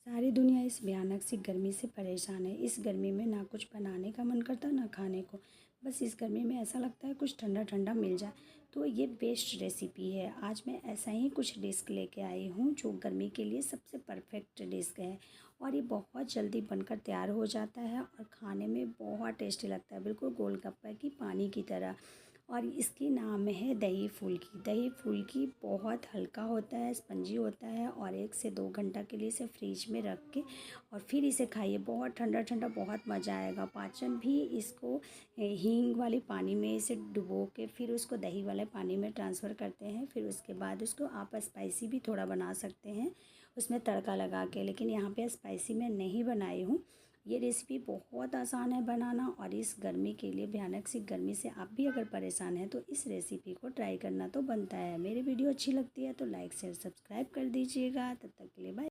सारी दुनिया इस भयानक सी गर्मी से परेशान है। इस गर्मी में ना कुछ बनाने का मन करता ना खाने को। बस इस गर्मी में ऐसा लगता है कुछ ठंडा ठंडा मिल जाए। तो ये बेस्ट रेसिपी है। आज मैं ऐसा ही कुछ डिश लेके आई हूँ जो गर्मी के लिए सबसे परफेक्ट डिश है। और ये बहुत जल्दी बनकर तैयार हो जाता है और खाने में बहुत टेस्टी लगता है, बिल्कुल गोलगप्पे की पानी की तरह। और इसकी नाम है दही फुल्की। दही फुल्की बहुत हल्का होता है, स्पंजी होता है और 1 से 2 घंटा के लिए इसे फ्रिज में रख के और फिर इसे खाइए। बहुत ठंडा ठंडा बहुत मज़ा आएगा। पाचन भी इसको हींग वाले पानी में इसे डुबो के फिर उसको दही वाले पानी में ट्रांसफ़र करते हैं। फिर उसके बाद उसको आप स्पाइसी भी थोड़ा बना सकते हैं उसमें तड़का लगा के, लेकिन यहाँ पे स्पाइसी मैं नहीं बनाई हूँ। ये रेसिपी बहुत आसान है बनाना और इस गर्मी के लिए, भयानक सी गर्मी से आप भी अगर परेशान हैं तो इस रेसिपी को ट्राई करना तो बनता है। मेरी वीडियो अच्छी लगती है तो लाइक शेयर सब्सक्राइब कर दीजिएगा। तब तक के लिए बाय।